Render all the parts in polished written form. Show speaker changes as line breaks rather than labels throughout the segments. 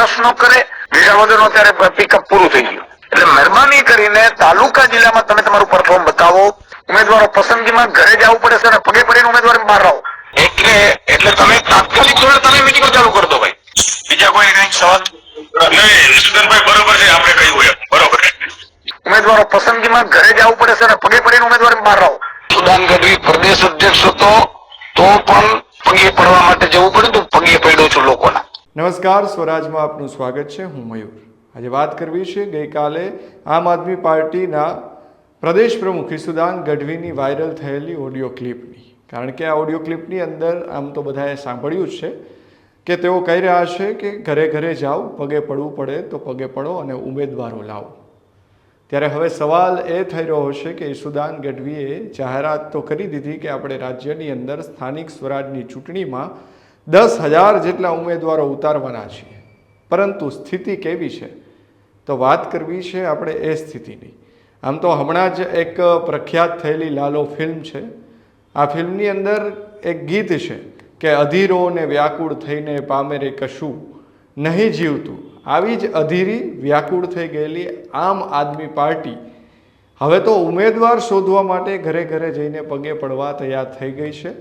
વરસ નો કરે, વિસાવદરનું અત્યારે પિકઅપ પૂરું થઈ ગયું. એટલે મહેરબાની કરીને તાલુકા જિલ્લામાં તમે તમારું પરફોર્મ બતાવો. ઉમેદવારો પસંદગીમાં ઘરે જવું પડે છે અને પગે પડીને ઉમેદવાર બહાર રહો. એટલે તમે તાત્કાલિક ધોરણે તમે મીટિંગો ચાલુ કરી દો ભાઈ. બીજા કોઈ કઈ સવાલ નહીં? નિશિતભાઈ બરોબર છે, આપણે કહ્યું એમ બરોબર. ઉમેદવારો પસંદગીમાં ઘરે જવું પડે છે અને પગે પડીને ઉમેદવાર બહાર રહો. સુદાન ગઢવી પ્રદેશ અધ્યક્ષ હતો તો પણ પગે પડવા માટે જવું પડે તો પગે પડ્યો છું લોકોના.
નમસ્કાર, સ્વરાજમાં આપનું સ્વાગત છે. હું મયુર. આજે વાત કરવી છે ગઈકાલે આમ આદમી પાર્ટીના પ્રદેશ પ્રમુખ ઈસુદાન ગઢવીની વાયરલ થયેલી ઓડિયો ક્લિપની. કારણ કે આ ઓડિયો ક્લિપની અંદર આમ તો બધાએ સાંભળ્યું જ છે કે તેઓ કહી રહ્યા છે કે ઘરે ઘરે જાઓ, પગે પડવું પડે તો પગે પડો અને ઉમેદવારો લાવો. ત્યારે હવે સવાલ એ થઈ રહ્યો છે કે ઈસુદાન ગઢવીએ જાહેરાત તો કરી દીધી કે આપણે રાજ્યની અંદર સ્થાનિક સ્વરાજની ચૂંટણીમાં 10,000 જેટલા ઉમેદવારો ઉતારવાના છીએ, પરંતુ સ્થિતિ કેવી છે તો વાત કરવી છે આપણે એ સ્થિતિની. આમ તો હમણાં જ એક પ્રખ્યાત થયેલી લાલો ફિલ્મ છે. આ ફિલ્મની અંદર એક ગીત છે કે અધીરો ને વ્યાકુળ થઈને પામે રે કશું નહીં જીવતું. આવી જ અધીરી વ્યાકુળ થઈ ગયેલી આમ આદમી પાર્ટી હવે તો ઉમેદવાર શોધવા માટે ઘરે ઘરે જઈને પગે પડવા તૈયાર થઈ ગઈ છે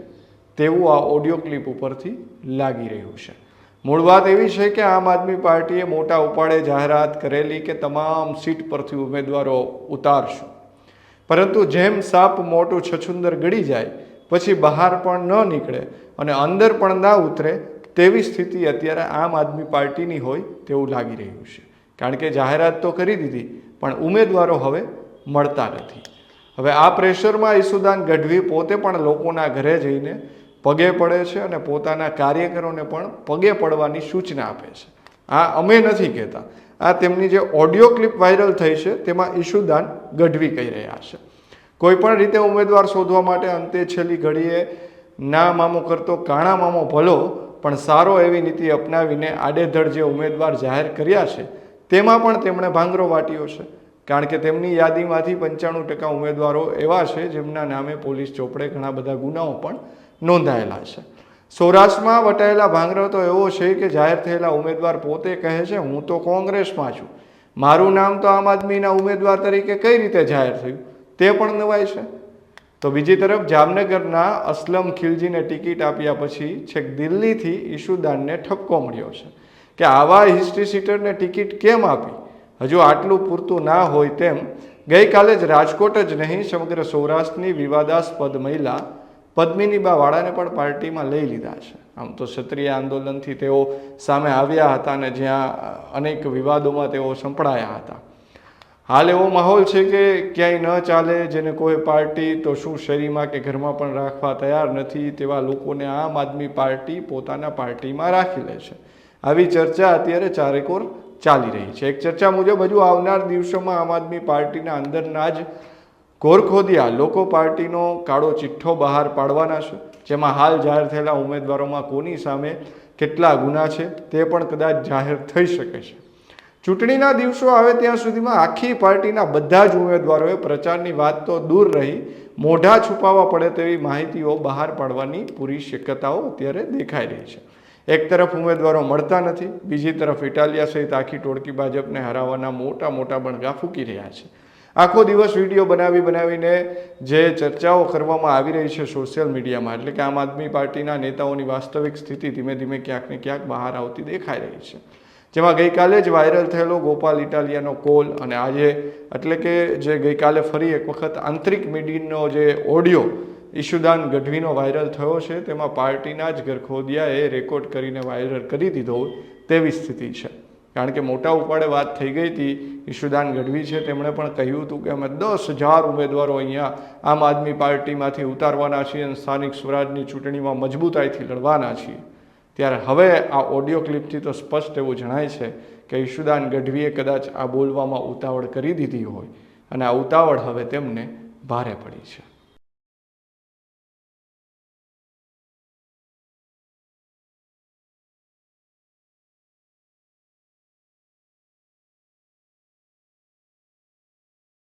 તેવું આ ઓડિયો ક્લિપ ઉપરથી લાગી રહ્યું છે. મૂળ વાત એવી છે કે આમ આદમી પાર્ટીએ મોટા ઉપાડે જાહેરાત કરેલી કે તમામ સીટ પરથી ઉમેદવારો ઉતારશું, પરંતુ જેમ સાપ મોટું છછુંદર ગળી જાય પછી બહાર પણ ન નીકળે અને અંદર પણ ના ઉતરે તેવી સ્થિતિ અત્યારે આમ આદમી પાર્ટીની હોય તેવું લાગી રહ્યું છે. કારણ કે જાહેરાત તો કરી દીધી પણ ઉમેદવારો હવે મળતા નથી. હવે આ પ્રેશરમાં ઈસુદાન ગઢવી પોતે પણ લોકોના ઘરે જઈને પગે પડે છે અને પોતાના કાર્યકરોને પણ પગે પડવાની સૂચના આપે છે. આ અમે નથી કહેતા, આ તેમની જે ઓડિયો ક્લિપ વાયરલ થઈ છે તેમાં ઈસુદાન ગઢવી કહી રહ્યા છે. કોઈ પણ રીતે ઉમેદવાર શોધવા માટે અંતે છેલ્લી ઘડીએ ના મામો કરતો કાણા મામો ભલો પણ સારો એવી નીતિ અપનાવીને આડેધડ જે ઉમેદવાર જાહેર કર્યા છે તેમાં પણ તેમણે ભાંગરો વાટ્યો છે. કારણ કે તેમની યાદીમાંથી 95% ઉમેદવારો એવા છે જેમના નામે પોલીસ ચોપડે ઘણા બધા ગુનાઓ પણ નોંધાયેલા છે. સૌરાષ્ટ્રમાં વટાયેલા ભાંગરો તો એવો છે કે જાહેર થયેલા ઉમેદવાર પોતે કહે છે હું તો કોંગ્રેસમાં છું, મારું નામ તો આમ આદમીના ઉમેદવાર તરીકે કઈ રીતે જાહેર થયું તે પણ નવાય છે. તો બીજી તરફ જામનગરના અસલમ ખિલજીને ટિકિટ આપ્યા પછી છેક દિલ્હીથી ઈસુદાનને ઠપકો મળ્યો છે કે આવા હિસ્ટ્રી સીટરને ટિકિટ કેમ આપી. હજુ આટલું પૂરતું ના હોય તેમ ગઈકાલે જ રાજકોટ જ નહીં સમગ્ર સૌરાષ્ટ્રની વિવાદાસ્પદ મહિલા પદ્મિનીબા વાળાને પણ પાર્ટીમાં લઈ લીધા છે. આમ તો ક્ષત્રિય આંદોલનથી તેઓ સામે આવ્યા હતા અને જ્યાં અનેક વિવાદોમાં તેઓ સંપડાયા હતા. હાલ એવો માહોલ છે કે ક્યાંય ન ચાલે જેને કોઈ પાર્ટી તો શું શેરીમાં કે ઘરમાં પણ રાખવા તૈયાર નથી તેવા લોકોને આમ આદમી પાર્ટી પોતાના પાર્ટીમાં રાખી લે છે. આવી ચર્ચા અત્યારે ચારેકોર ચાલી રહી છે. એક ચર્ચા મુજબ હજુ આવનાર દિવસોમાં આમ આદમી પાર્ટીના અંદરના જ ગોરખોદિયા લોકો પાર્ટીનો કાળો ચિઠ્ઠો બહાર પાડવાના છે, જેમાં હાલ જાહેર થયેલા ઉમેદવારોમાં કોની સામે કેટલા ગુના છે તે પણ કદાચ જાહેર થઈ શકે છે. ચૂંટણીના દિવસો આવે ત્યાં સુધીમાં આખી પાર્ટીના બધા જ ઉમેદવારોએ પ્રચારની વાત તો દૂર રહી મોઢા છુપાવવા પડે તેવી માહિતીઓ બહાર પાડવાની પૂરી શક્યતાઓ અત્યારે દેખાઈ રહી છે. એક તરફ ઉમેદવારો મળતા નથી, બીજી તરફ ઇટાલિયા સહિત આખી ટોળકી ભાજપને હરાવવાના મોટા મોટા બણગા ફૂંકી રહ્યા છે. આખો દિવસ વિડીયો બનાવીને જે ચર્ચાઓ કરવામાં આવી રહી છે સોશિયલ મીડિયામાં, એટલે કે આમ આદમી પાર્ટીના નેતાઓની વાસ્તવિક સ્થિતિ ધીમે ધીમે ક્યાંક ને ક્યાંક બહાર આવતી દેખાઈ રહી છે. જેમાં ગઈકાલે જ વાયરલ થયેલો ગોપાલ ઇટાલિયાનો કોલ અને આજે એટલે કે જે ગઈકાલે ફરી એક વખત આંતરિક મીડિયાનો જે ઓડિયો ઈસુદાન ગઢવીનો વાયરલ થયો છે તેમાં પાર્ટીના જ ગરખોદિયાએ રેકોર્ડ કરીને વાયરલ કરી દીધો તેવી સ્થિતિ છે. કારણ કે મોટા ઉપાડે વાત થઈ ગઈ હતી. ઈસુદાન ગઢવી છે તેમણે પણ કહ્યું હતું કે અમે 10,000 ઉમેદવારો અહીંયા આમ આદમી પાર્ટીમાંથી ઉતારવાના છીએ અને સ્થાનિક સ્વરાજની ચૂંટણીમાં મજબૂતાઈથી લડવાના છીએ. ત્યારે હવે આ ઓડિયો ક્લિપથી તો સ્પષ્ટ એવું જણાય છે કે ઈસુદાન ગઢવીએ કદાચ આ બોલવામાં ઉતાવળ કરી દીધી હોય અને આ ઉતાવળ હવે તેમને ભારે પડી છે.